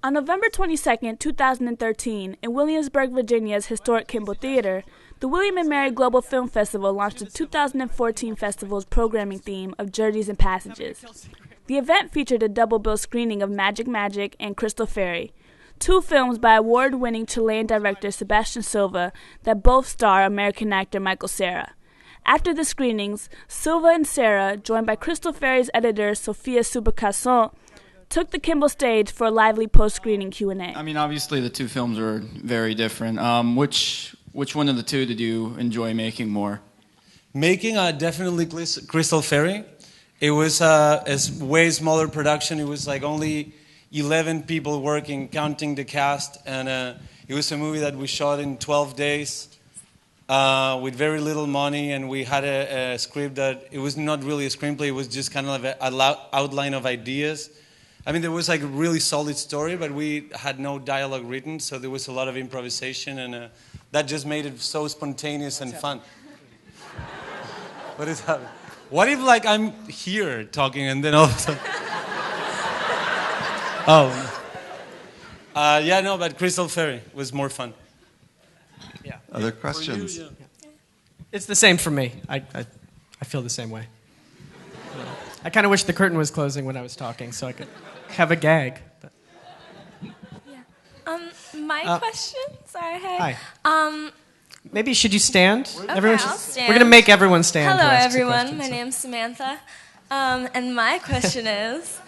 On November 22, 2013, in Williamsburg, Virginia's historic Kimball Theater, the W&M Global Film Festival launched the 2014 festival's programming theme of Journeys and Passages. The event featured a double bill screening of Magic Magic and Crystal Fairy, two films by award-winning Chilean director Sebastian Silva that both star American actor Michael Cera. After the screenings, Silva and Cera, joined by Crystal Fairy's editor Sofia Subercaseaux, took the Kimball stage for a lively post-screening Q&A. I mean, obviously the two films are very different. Which one of the two did you enjoy making more? Making definitely Crystal Fairy. It was a way smaller production. It was like only 11 people working, counting the cast, and it was a movie that we shot in 12 days with very little money, and we had a script that it was not really a screenplay. It was just kind of an outline of ideas. I mean, there was like a really solid story, but we had no dialogue written, so there was a lot of improvisation, and that just made it so spontaneous and fun. What is happening? What if, like, I'm here talking, and then all of a sudden... yeah, no, but Crystal Fairy was more fun. Yeah. Other questions? You, yeah. It's the same for me. I feel the same way. I kind of wish the curtain was closing when I was talking, so I could have a gag. But. Yeah. My question. Sorry. Hey. Hi. Maybe should you stand? Okay, Everyone I'll stand. We're gonna make everyone stand. Hello, everyone. My name's Samantha, and my question is,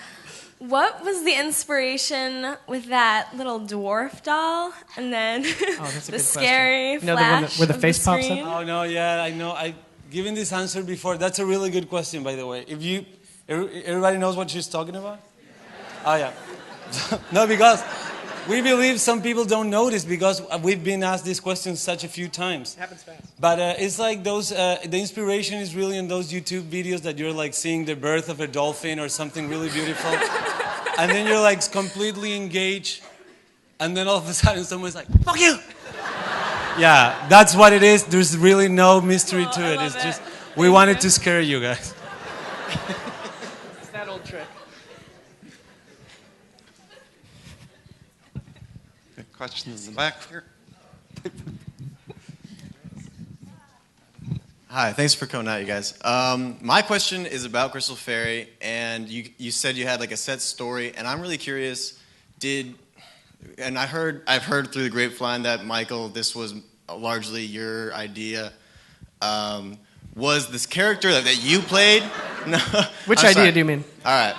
what was the inspiration with that little dwarf doll, and then the scary flash where the face of the pops screen? up? Oh no, yeah, I know. I've given this answer before. That's a really good question, by the way. If everybody knows what she's talking about? Oh yeah. No, because we believe some people don't notice because we've been asked this question such a few times. It happens fast. But it's like those. The inspiration is really in those YouTube videos that you're like seeing the birth of a dolphin or something really beautiful, and then you're like completely engaged, and then all of a sudden someone's like, "Fuck you!" Yeah, that's what it is. There's really no mystery to it. It's just we wanted to scare you guys. It's that old trick. Good questions in the back here. Hi, thanks for coming out, you guys. My question is about Crystal Fairy, and you said you had like a set story, and I'm really curious. I've heard through the grapevine that Michael, this was largely your idea. Was this character that you played? No, Which idea do you mean? All right.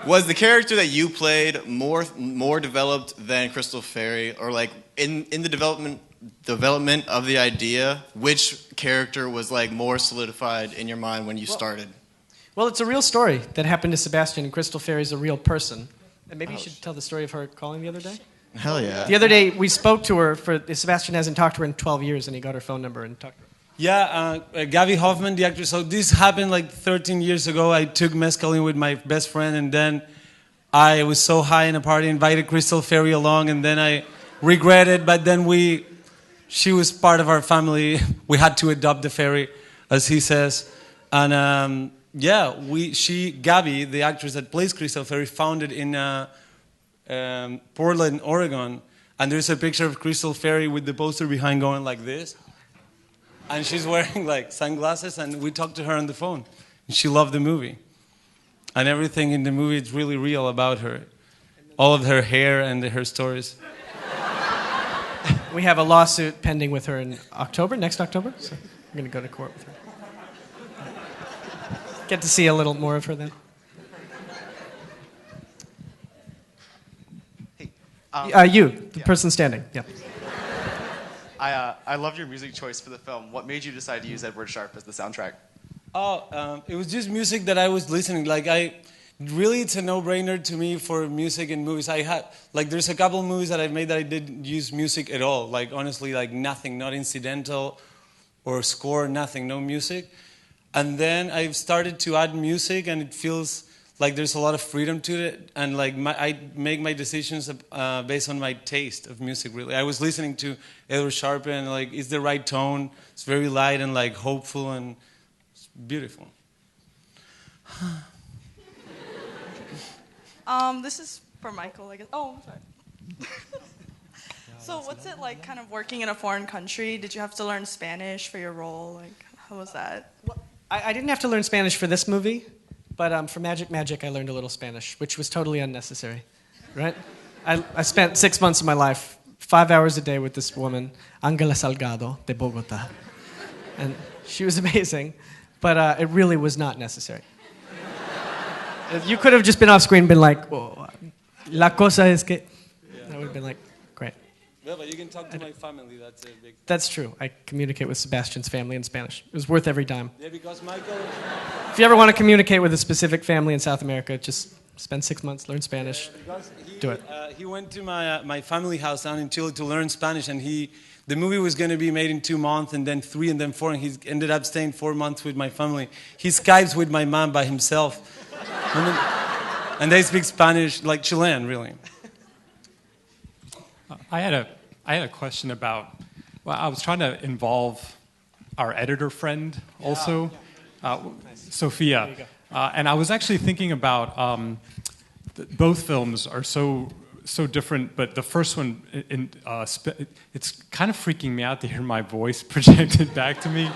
Was the character that you played more developed than Crystal Fairy, or like in the development of the idea, which character was like more solidified in your mind when you started? Well, it's a real story that happened to Sebastian, and Crystal Fairy is a real person. And maybe you should tell the story of her calling the other day. Hell yeah. The other day we spoke to her. Sebastian hasn't talked to her in 12 years, and he got her phone number and talked to her. Yeah, Gaby Hoffman, the actress. So this happened like 13 years ago. I took mescaline with my best friend, and then I was so high in a party, invited Crystal Fairy along, and then I regretted. But then she was part of our family. We had to adopt the fairy, as he says. And Gaby, the actress that plays Crystal Fairy, found it in Portland, Oregon. And there's a picture of Crystal Fairy with the poster behind going like this. And she's wearing like sunglasses, and we talked to her on the phone. And she loved the movie. And everything in the movie is really real about her. All of her hair and her stories. We have a lawsuit pending with her in October, next October. So we're going to go to court with her. Get to see a little more of her then. Hey, the person standing. Yeah. I love your music choice for the film. What made you decide to use Edward Sharpe as the soundtrack? It was just music that I was listening. Really, it's a no-brainer to me for music and movies. There's a couple movies that I've made that I didn't use music at all. Like, honestly, like nothing, not incidental or score, nothing, no music. And then I've started to add music, and it feels like there's a lot of freedom to it. And like I make my decisions based on my taste of music, really. I was listening to Edward Sharpe, and like, it's the right tone. It's very light and like hopeful, and it's beautiful. This is for Michael, I guess. Oh, I'm sorry. So what's it like kind of working in a foreign country? Did you have to learn Spanish for your role? Like, how was that? Well, I didn't have to learn Spanish for this movie, but for Magic I learned a little Spanish, which was totally unnecessary, right? I spent 6 months of my life, 5 hours a day with this woman, Ángela Salgado de Bogotá. And she was amazing, but it really was not necessary. You could have just been off screen and been like, oh, la cosa es que... That would have been like, great. Yeah, but you can talk to my family. That's a big... That's true. I communicate with Sebastian's family in Spanish. It was worth every dime. Yeah, because Michael... If you ever want to communicate with a specific family in South America, just spend 6 months, learn Spanish, do it. He went to my family house down in Chile to learn Spanish, and the movie was going to be made in 2 months, and then 3, and then 4, and he ended up staying 4 months with my family. He Skypes with my mom by himself. And they speak Spanish like Chilean, really. I had a question about, well, I was trying to involve our editor friend also, Sofia. And I was actually thinking about both films are so different, but the first one, it's kind of freaking me out to hear my voice projected back to me.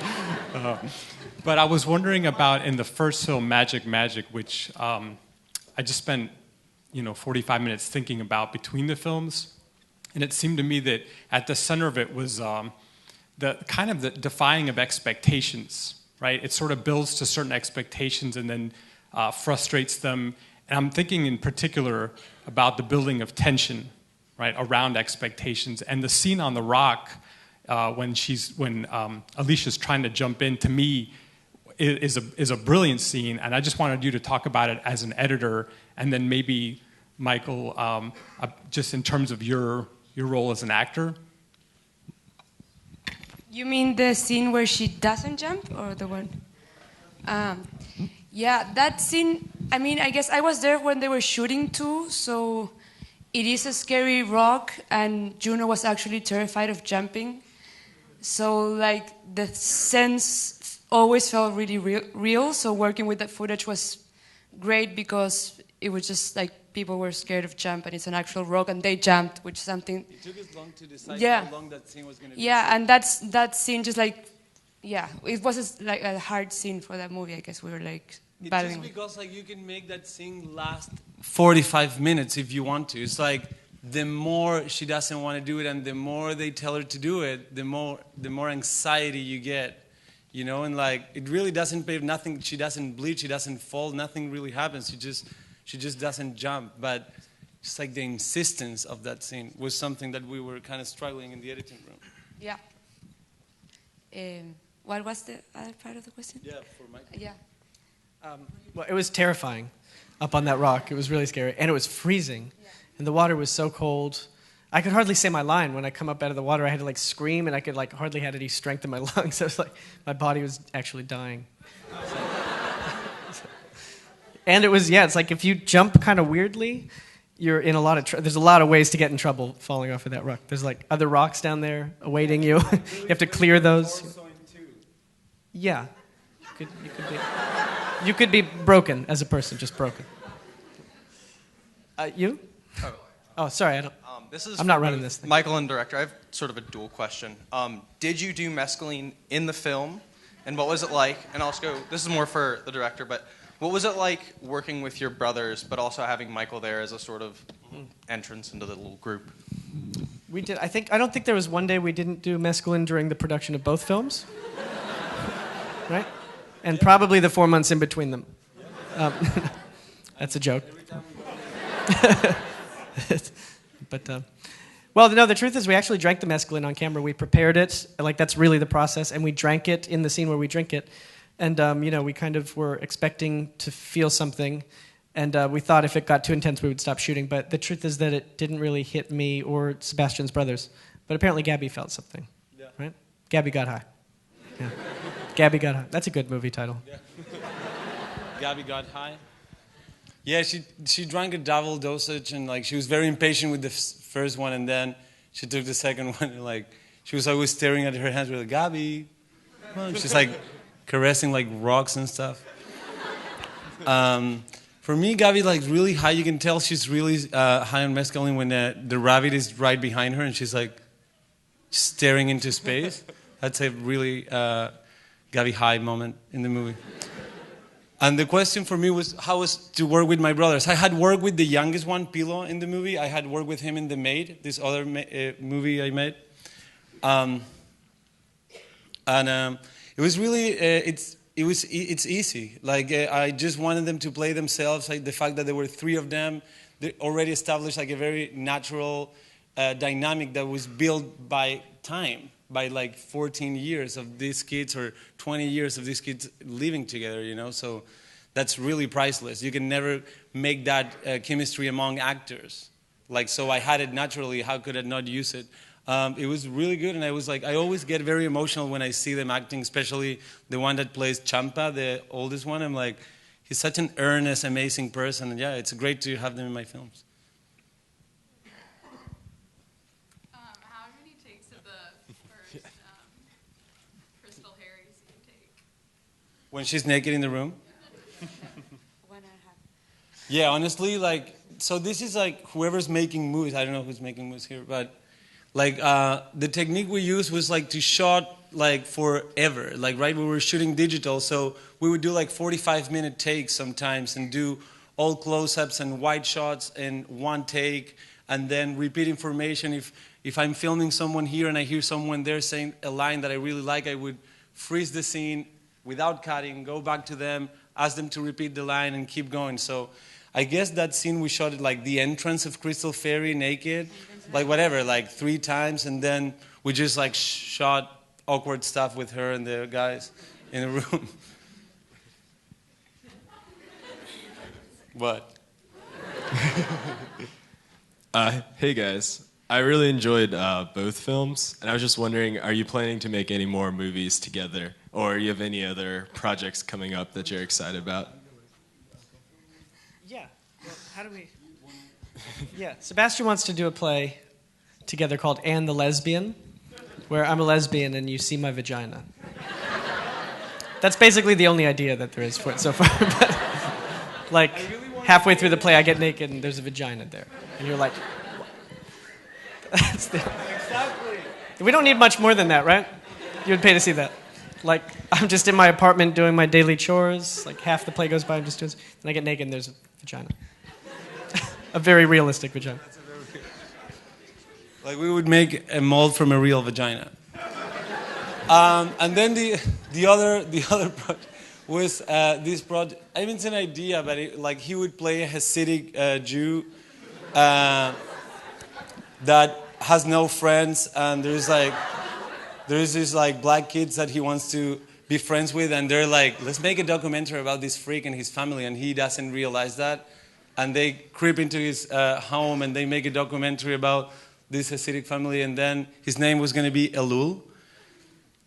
But I was wondering about in the first film, Magic, which I just spent 45 minutes thinking about between the films. And it seemed to me that at the center of it was the defying of expectations, right? It sort of builds to certain expectations and then frustrates them. And I'm thinking in particular about the building of tension, right, around expectations. And the scene on the rock when Alicia's trying to jump in, to me, is a brilliant scene. And I just wanted you to talk about it as an editor, and then maybe Michael, just in terms of your role as an actor. You mean the scene where she doesn't jump, or the one? Yeah, that scene, I mean, I guess I was there when they were shooting too, so it is a scary rock, and Juno was actually terrified of jumping. So, like, the sense always felt really real, so working with that footage was great because it was just like people were scared of jump, and it's an actual rock, and they jumped, which is something... It took us long to decide how long that scene was going to be. Yeah, and that scene just like... Yeah, it was like a hard scene for that movie, I guess. We were like... It's just because like you can make that scene last 45 minutes if you want to. It's like the more she doesn't want to do it and the more they tell her to do it, the more anxiety you get, and like it really doesn't pay nothing. She doesn't bleed, she doesn't fall, nothing really happens. She just doesn't jump. But just like the insistence of that scene was something that we were kind of struggling in the editing room. Yeah. What was the other part of the question? Yeah, for Michael. Yeah. Well, it was terrifying up on that rock. It was really scary. And it was freezing. Yeah. And the water was so cold. I could hardly say my line. When I come up out of the water, I had to like scream, and I could like hardly had any strength in my lungs. I was like, my body was actually dying. And it was, it's like if you jump kind of weirdly, you're in a lot of there's a lot of ways to get in trouble falling off of that rock. There's like other rocks down there awaiting you. You have to clear those. Yeah. You could be broken as a person, just broken. You? Oh, sorry, I don't. I'm not running this thing. Michael and director, I have sort of a dual question. Did you do mescaline in the film, and what was it like? And also, this is more for the director, but what was it like working with your brothers, but also having Michael there as a sort of entrance into the little group? We did. I don't think there was one day we didn't do mescaline during the production of both films. Right? And probably the 4 months in between them. That's a joke. But, well, no, the truth is we actually drank the mescaline on camera. We prepared it. Like, that's really the process. And we drank it in the scene where we drink it. And, we kind of were expecting to feel something. And we thought if it got too intense, we would stop shooting. But the truth is that it didn't really hit me or Sebastian's brothers. But apparently Gabby felt something. Yeah. Right? Gabby got high. Yeah. Gabby Got High. That's a good movie title. Yeah. Gabby Got High. Yeah, she drank a double dosage, and like she was very impatient with the first one, and then she took the second one, and like she was always staring at her hands, like Gabby. She's like caressing like rocks and stuff. For me, Gabi like really high. You can tell she's really high on mescaline when the rabbit is right behind her and she's like staring into space. That's a really Gabi high moment in the movie. And the question for me was how was to work with my brothers. I had worked with the youngest one, Pilo, in the movie. I had worked with him in The Maid, this other movie I made. It was really it's easy. Like I just wanted them to play themselves. Like the fact that there were three of them, they already established like a very natural dynamic that was built by time, by like 14 years of these kids or 20 years of these kids living together. You know, so that's really priceless. You can never make that chemistry among actors. Like so, I had it naturally. How could I not use it? It was really good, and I was like, I always get very emotional when I see them acting, especially the one that plays Champa, the oldest one. I'm like, he's such an earnest, amazing person, and yeah, it's great to have them in my films. How many takes of the first Crystal Harry scene take? When she's naked in the room? 1.5. Yeah, honestly, like, so this is like whoever's making movies. I don't know who's making movies here, but like the technique we used was like to shot like forever. Like right, we were shooting digital, so we would do like 45-minute takes sometimes and do all close-ups and wide shots in one take, and then repeat information. If I'm filming someone here and I hear someone there saying a line that I really like, I would freeze the scene without cutting, go back to them, ask them to repeat the line, and keep going. So I guess that scene we shot at like the entrance of Crystal Fairy naked, like whatever, like 3 times, and then we just like shot awkward stuff with her and the guys in the room. What? Hey guys, I really enjoyed both films, and I was just wondering, are you planning to make any more movies together, or do you have any other projects coming up that you're excited about? Yeah. Well, how do we? Yeah, Sebastian wants to do a play together called Anne the Lesbian, where I'm a lesbian and you see my vagina. That's basically the only idea that there is for it so far. But like halfway through the play, I get naked and there's a vagina there, and you're like, that's the... Exactly. We don't need much more than that, right? You would pay to see that. Like I'm just in my apartment doing my daily chores. Like half the play goes by, I'm just doing. Then I get naked and there's a vagina. A very realistic vagina. Like we would make a mold from a real vagina. And then the other project was this project. I mean, it's an idea, but like he would play a Hasidic Jew that has no friends, and there's these like black kids that he wants to be friends with, and they're like, let's make a documentary about this freak and his family, and he doesn't realize that, and they creep into his home and they make a documentary about this Hasidic family, and then his name was going to be Elul,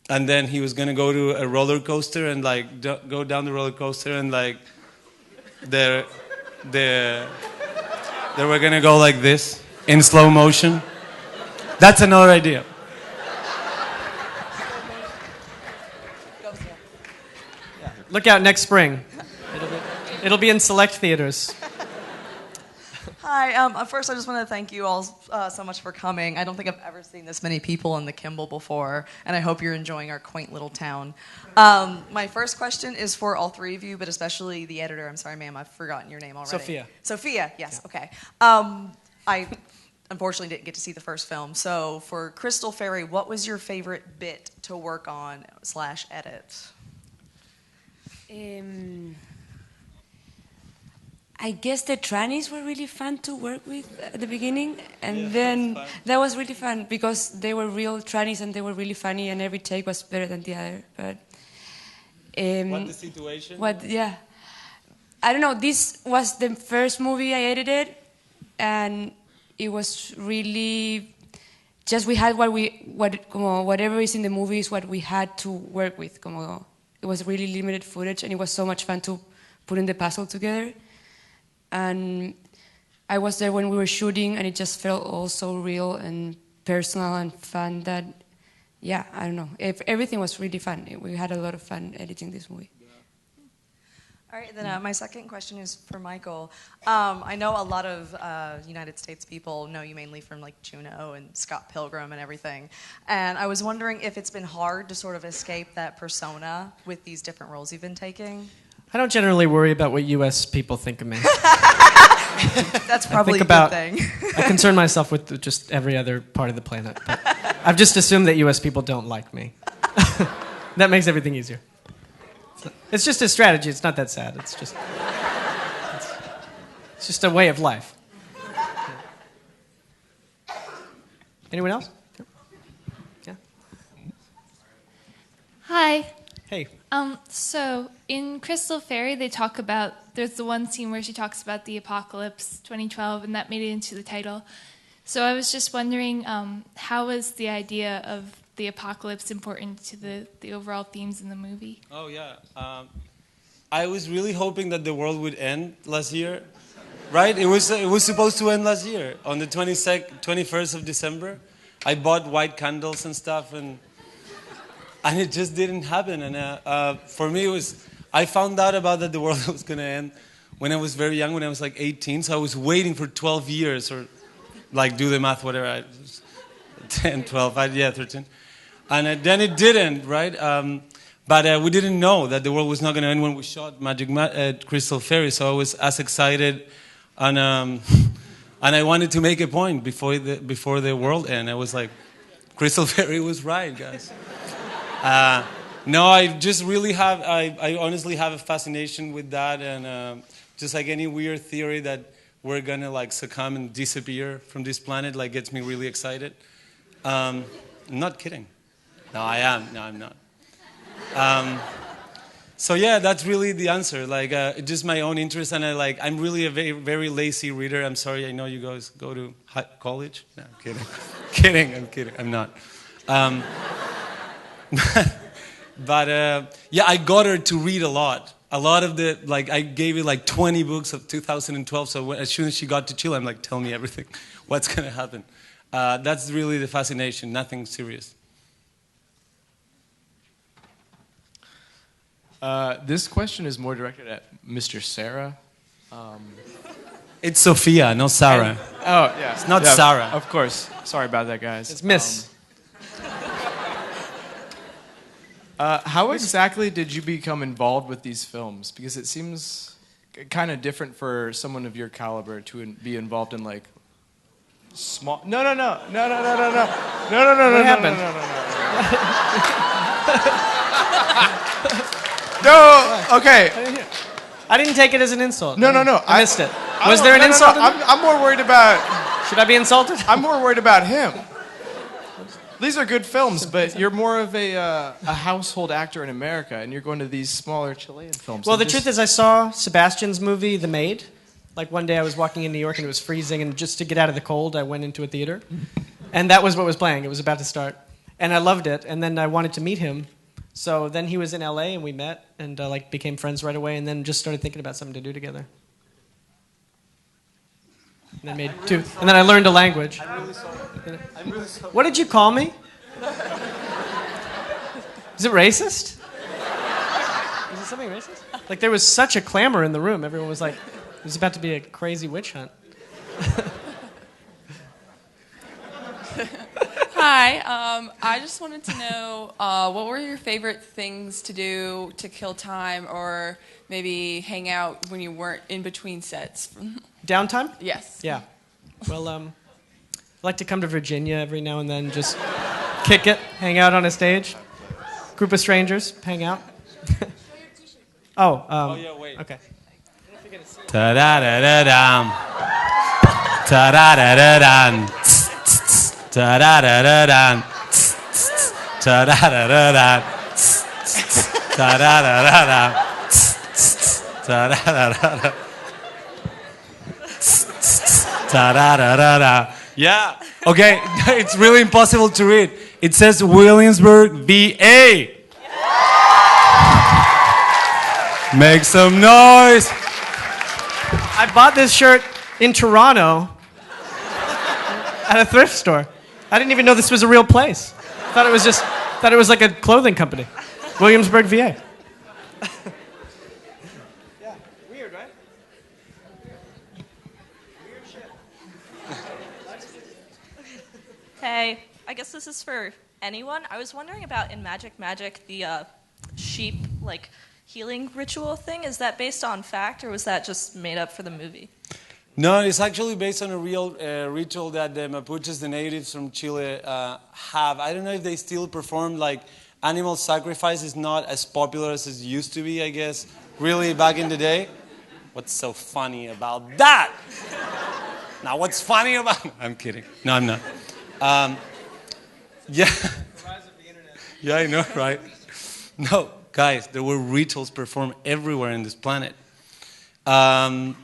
and then he was going to go to a roller coaster and like go down the roller coaster, and like they were going to go like this in slow motion. That's another idea. Look out next spring. It'll be in select theaters. Hi. First, I just want to thank you all so much for coming. I don't think I've ever seen this many people in the Kimball before, and I hope you're enjoying our quaint little town. My first question is for all three of you, but especially the editor. I'm sorry, ma'am, I've forgotten your name already. Sophia. Sophia, yes, Yeah. okay. I unfortunately didn't get to see the first film. So for Crystal Fairy, what was your favorite bit to work on / edit? I guess the trannies were really fun to work with at the beginning, and then that was really fun because they were real trannies and they were really funny, and every take was better than the other. But what the situation? Yeah, I don't know. This was the first movie I edited, and it was really just we had whatever is in the movie is what we had to work with. It was really limited footage, and it was so much fun to put in the puzzle together. And I was there when we were shooting, and it just felt all so real and personal and fun that, yeah, I don't know. Everything was really fun. We had a lot of fun editing this movie. All right, then my second question is for Michael. I know a lot of United States people know you mainly from like Juno and Scott Pilgrim and everything. And I was wondering if it's been hard to sort of escape that persona with these different roles you've been taking. I don't generally worry about what U.S. people think of me. That's probably a good thing. I concern myself with just every other part of the planet. But I've just assumed that U.S. people don't like me. That makes everything easier. It's just a strategy. It's not that sad. It's just a way of life. Anyone else? Yeah. Hi. Hey. So in Crystal Fairy, they talk about, there's the one scene where she talks about the apocalypse 2012, and that made it into the title. So I was just wondering, how was the idea of the apocalypse important to the overall themes in the movie? Oh, yeah. I was really hoping that the world would end last year, right? It was supposed to end last year on the 21st of December. I bought white candles and stuff, and it just didn't happen. And for me, I found out about that the world was going to end when I was very young, when I was like 18. So I was waiting for 12 years, or like do the math, whatever, 10, 12, 13. And then it didn't, right? But we didn't know that the world was not going to end when we shot Crystal Fairy. So I was as excited, and I wanted to make a point before the world ended. I was like, Crystal Fairy was right, guys. No, I just really have, I honestly have a fascination with that, and just like any weird theory that we're going to like succumb and disappear from this planet, like gets me really excited. I'm not kidding. No, I am. No, I'm not. So yeah, that's really the answer. Like, just my own interest, and I'm really a very, very lazy reader. I'm sorry. I know you guys go to college. No, I'm kidding. I'm kidding. I'm not. But yeah, I got her to read a lot. A lot of I gave it like 20 books of 2012. So as soon as she got to Chile, I'm like, tell me everything. What's gonna happen? That's really the fascination. Nothing serious. This question is more directed at Mr. Cera. It's Sofia, not Sarah. Oh, yeah. It's not Sarah. Of course. Sorry about that, guys. It's Miss. How exactly did you become involved with these films? Because it seems kind of different for someone of your caliber to be involved in like small. No. What happened? No. Okay. I didn't take it as an insult. No. I missed it. Was there an insult? I'm more worried about. Should I be insulted? I'm more worried about him. These are good films, but you're more of a household actor in America, and you're going to these smaller Chilean films. Well, the truth is, I saw Sebastian's movie, The Maid. Like one day I was walking in New York and it was freezing, and just to get out of the cold, I went into a theater. And that was what was playing. It was about to start. And I loved it, and then I wanted to meet him. So then he was in LA, and we met, and became friends right away, and then just started thinking about something to do together. And then made two. And then I learned a language. I'm really sorry. What did you call me? Is it racist? Is it something racist? Like there was such a clamor in the room. Everyone was like, it was about to be a crazy witch hunt. Hi, I just wanted to know what were your favorite things to do to kill time or maybe hang out when you weren't in between sets? Downtime? Yes. Yeah. Well, I like to come to Virginia every now and then, just kick it, hang out on a stage. Group of strangers, hang out. Oh, yeah, wait. Okay. Ta-da-da-da-dam. Ta-da-da-da-dam. Ta-da-da-da-dam. Ta-da-da-da-dam. Ta-da-da-da-dam. Ta-da-da-da-dam. Ta-da-da-da-da. Yeah. Okay, it's really impossible to read. It says Williamsburg, VA. Make some noise. I bought this shirt in Toronto at a thrift store. I didn't even know this was a real place. Thought it was like a clothing company. Williamsburg, VA. Hey, I guess this is for anyone. I was wondering about in Magic, the sheep, like, healing ritual thing. Is that based on fact, or was that just made up for the movie? No, it's actually based on a real ritual that the Mapuches, the natives from Chile, have. I don't know if they still perform, like, animal sacrifice is not as popular as it used to be, I guess, really back in the day. What's so funny about that? Now, what's funny about... I'm kidding. No, I'm not. Yeah. Yeah, I know, right? No, guys, there were rituals performed everywhere in this planet. That's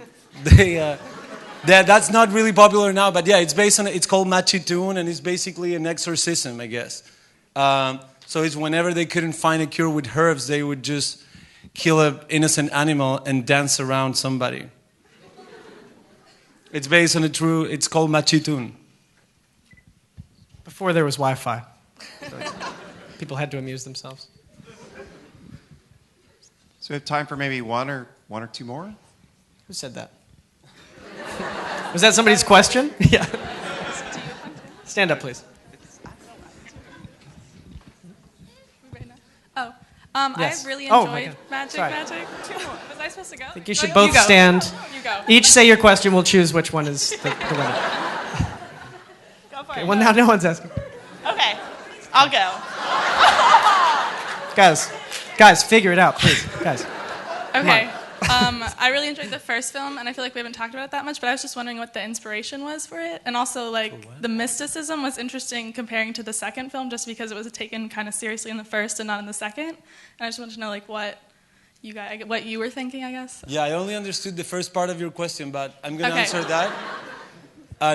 not really popular now, but yeah, it's called Machitun, and it's basically an exorcism, I guess. So it's whenever they couldn't find a cure with herbs, they would just kill an innocent animal and dance around somebody. It's based on it's called Machitun. Before there was Wi-Fi. People had to amuse themselves. So we have time for maybe one or two more? Who said that? Was that somebody's question? Yeah. Stand up, please. Oh, yes. I really Oh, enjoyed Magic. Was I supposed to go? I think you should both stand. You go. Each say your question. We'll choose which one is the winner. Go for Okay, it. well, now no one's asking. Okay, I'll go. Guys, figure it out, please. Guys. Okay. I really enjoyed the first film, and I feel like we haven't talked about it that much, but I was just wondering what the inspiration was for it. And also, like, the mysticism was interesting comparing to the second film, just because it was taken kind of seriously in the first and not in the second. And I just wanted to know, like, what you were thinking, I guess. Yeah, I only understood the first part of your question, but I'm going to Okay. answer that.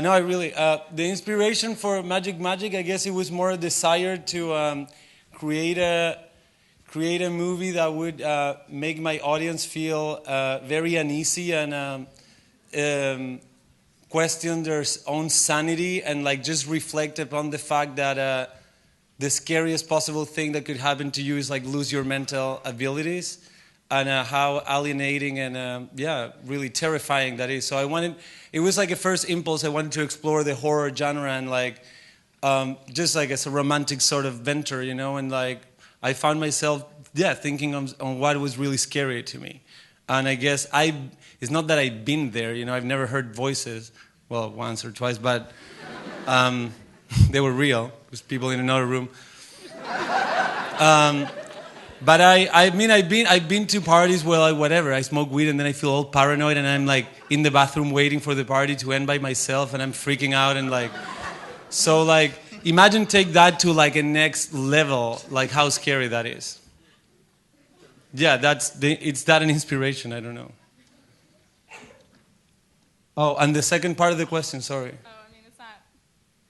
No, I really... the inspiration for Magic, I guess it was more a desire to create a movie that would make my audience feel very uneasy and question their own sanity, and like just reflect upon the fact that the scariest possible thing that could happen to you is like lose your mental abilities, and how alienating and really terrifying that is. So it was like a first impulse. I wanted to explore the horror genre and like just like as a romantic sort of venture, you know, and like I found myself, thinking on what was really scary to me. And I guess it's not that I've been there, you know, I've never heard voices, well, once or twice, but they were real. It was people in another room. But I mean, I've been to parties where I smoke weed and then I feel all paranoid and I'm like in the bathroom waiting for the party to end by myself and I'm freaking out and like, so like, imagine take that to like a next level, like how scary that is. Yeah, it's that an inspiration, I don't know. Oh, and the second part of the question, sorry. Oh, I mean, it's not...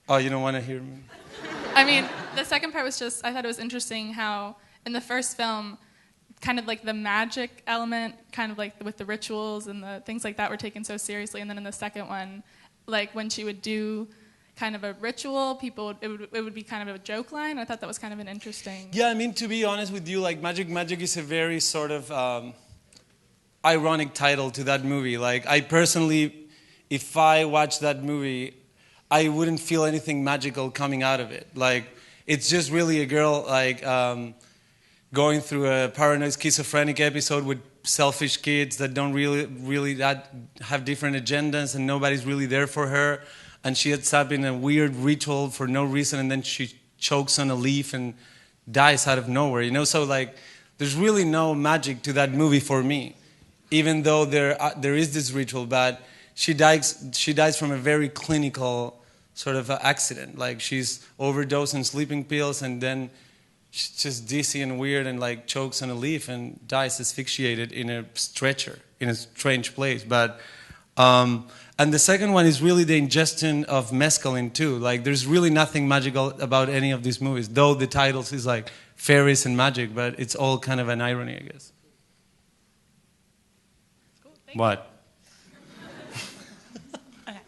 Oh, you don't want to hear me? I mean, the second part was just, I thought it was interesting how in the first film, kind of like the magic element, kind of like with the rituals and the things like that were taken so seriously. And then in the second one, like when she would do kind of a ritual, it would be kind of a joke line. I thought that was kind of an interesting... Yeah, I mean, to be honest with you, like Magic is a very sort of ironic title to that movie. Like, I personally, if I watched that movie, I wouldn't feel anything magical coming out of it. Like, it's just really a girl, like, going through a paranoid schizophrenic episode with selfish kids that don't really have different agendas and nobody's really there for her. And she ends up in a weird ritual for no reason, and then she chokes on a leaf and dies out of nowhere, you know? So, like, there's really no magic to that movie for me, even though there is this ritual, but she dies from a very clinical sort of accident. Like, she's overdosed on sleeping pills, and then she's just dizzy and weird and, like, chokes on a leaf and dies asphyxiated in a stretcher in a strange place. But... and the second one is really the ingestion of mescaline too. Like, there's really nothing magical about any of these movies, though the titles is like fairies and magic, but it's all kind of an irony, I guess. Cool, what? Okay.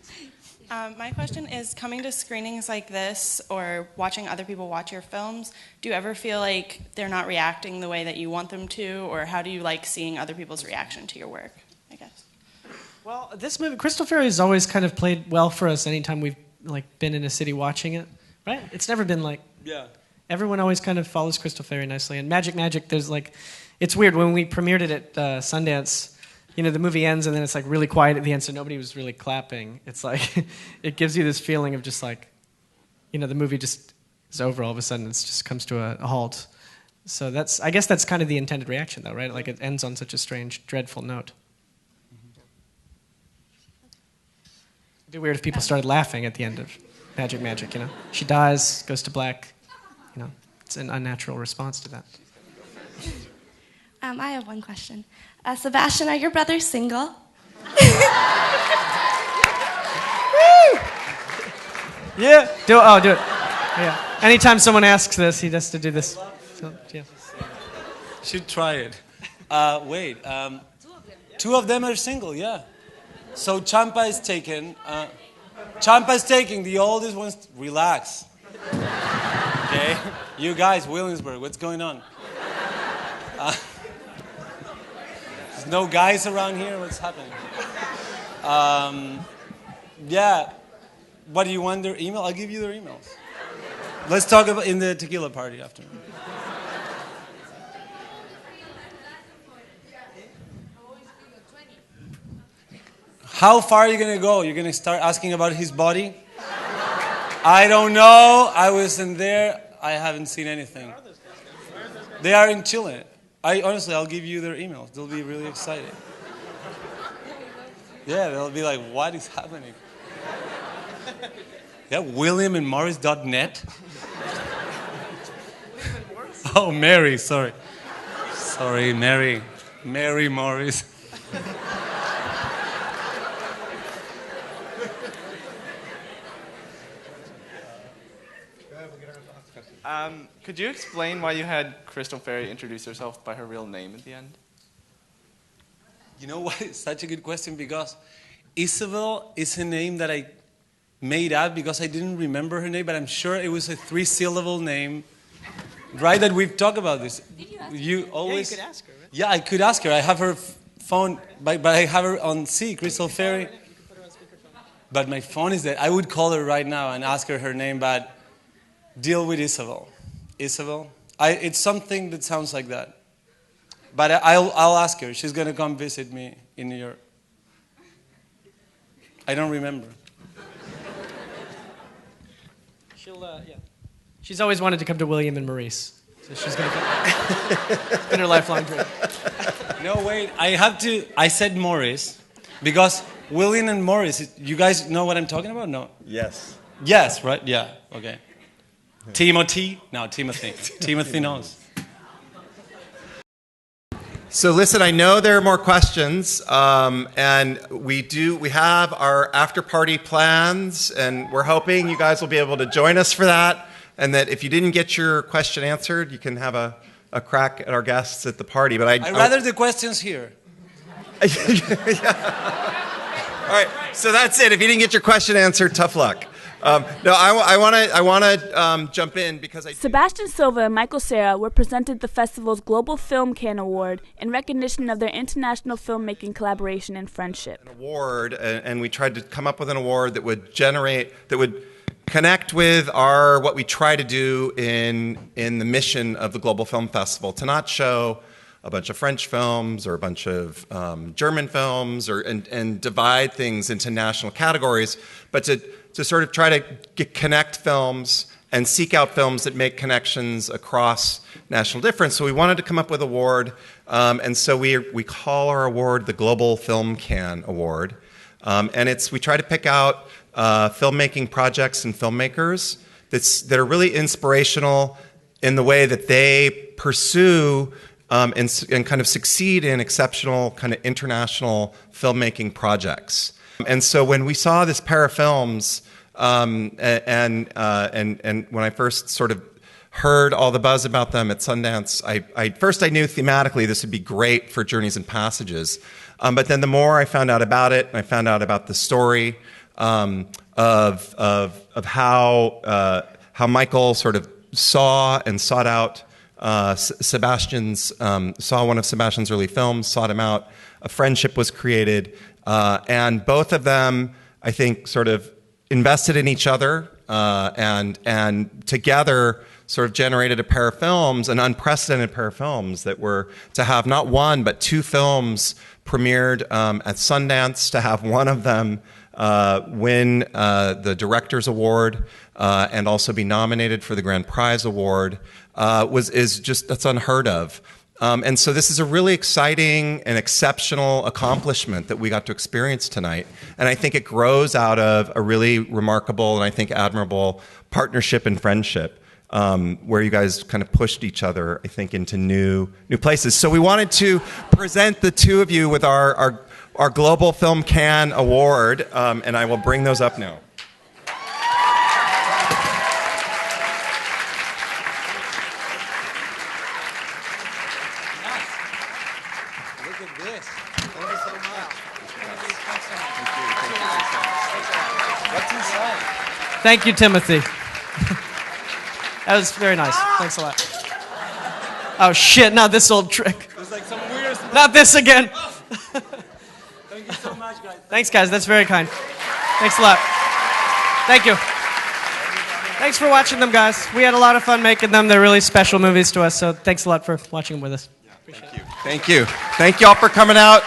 My question is, coming to screenings like this or watching other people watch your films, do you ever feel like they're not reacting the way that you want them to, or how do you like seeing other people's reaction to your work, I guess? Well, this movie, Crystal Fairy has always kind of played well for us anytime we've like been in a city watching it. right? It's never been like... Yeah. Everyone always kind of follows Crystal Fairy nicely. And Magic, there's like... It's weird, when we premiered it at Sundance, the movie ends and then it's like really quiet at the end, so nobody was really clapping. It's like, it gives you this feeling of just like, the movie just is over all of a sudden. It just comes to a halt. So I guess that's kind of the intended reaction though, right? Like it ends on such a strange, dreadful note. It'd be weird if people started laughing at the end of Magic, She dies, goes to black, It's an unnatural response to that. I have one question. Sebastian, are your brothers single? Yeah. Do it. Yeah. Anytime someone asks this, he has to do this. So, yeah. Should try it. Wait. Two of them are single, yeah. So Champa is taken. The oldest one's relax. Okay? You guys, Williamsburg, what's going on? There's no guys around here? What's happening? Yeah. What do you want, their email? I'll give you their emails. Let's talk about in the tequila party after. How far are you going to go? You're going to start asking about his body? I don't know. I wasn't there. I haven't seen anything. They are in Chile. I'll give you their emails. They'll be really excited. Yeah, they'll be like, what is happening? Yeah, WilliamandMorris.net. Oh, Mary, sorry. Sorry, Mary. Mary Morris. Could you explain why you had Crystal Fairy introduce herself by her real name at the end? You know what? It's such a good question because Isabel is a name that I made up because I didn't remember her name, but I'm sure it was a 3-syllable name. Right, that we've talked about this. Did you ask you always, Yeah, you could ask her, right? Yeah, I could ask her. I have her phone, but I have her on C, Crystal Fairy. But my phone is dead. I would call her right now and ask her name, but deal with Isabel. Isabel? It's something that sounds like that. But I'll ask her. She's going to come visit me in New York. I don't remember. She's always wanted to come to William and Maurice. So she's going to come. It's been her lifelong dream. No, wait. I said Morris because William and Morris, you guys know what I'm talking about? No? Yes. Yes, right? Yeah, okay. Timothy? No, Timothy. Timothy knows. So listen, I know there are more questions, and we have our after party plans, and we're hoping you guys will be able to join us for that, and that if you didn't get your question answered, you can have a crack at our guests at the party. But I'd rather the questions here. All right, so that's it. If you didn't get your question answered, tough luck. I want to jump in because Sebastian Silva and Michael Cera were presented the festival's Global Film Can Award in recognition of their international filmmaking collaboration and friendship. An award, and we tried to come up with an award that would connect with what we try to do in the mission of the Global Film Festival, to not show a bunch of French films or a bunch of German films and divide things into national categories, but to sort of try to connect films and seek out films that make connections across national difference. So we wanted to come up with an award, and so we call our award the Global Film Can Award. And we try to pick out filmmaking projects and filmmakers that are really inspirational in the way that they pursue and kind of succeed in exceptional kind of international filmmaking projects. And so when we saw this pair of films, and when I first sort of heard all the buzz about them at Sundance, I knew thematically this would be great for Journeys and Passages. But then the more I found out about it, I found out about the story of how Michael sort of saw and sought out saw one of Sebastian's early films, sought him out. A friendship was created, and both of them, I think, sort of invested in each other and together sort of generated a pair of films, an unprecedented pair of films that were to have not one but two films premiered at Sundance, to have one of them win the Director's Award and also be nominated for the Grand Prize Award that's unheard of. And so this is a really exciting and exceptional accomplishment that we got to experience tonight. And I think it grows out of a really remarkable and I think admirable partnership and friendship, where you guys kind of pushed each other, I think, into new places. So we wanted to present the two of you with our Global Film Can Award, and I will bring those up now. Thank you, Timothy. That was very nice. Thanks a lot. Oh shit! Not this old trick. There's like some weird. Not this again. Thank you so much, guys. Thanks, guys. That's very kind. Thanks a lot. Thank you. Thanks for watching them, guys. We had a lot of fun making them. They're really special movies to us. So thanks a lot for watching them with us. Thank you. Thank you all for coming out.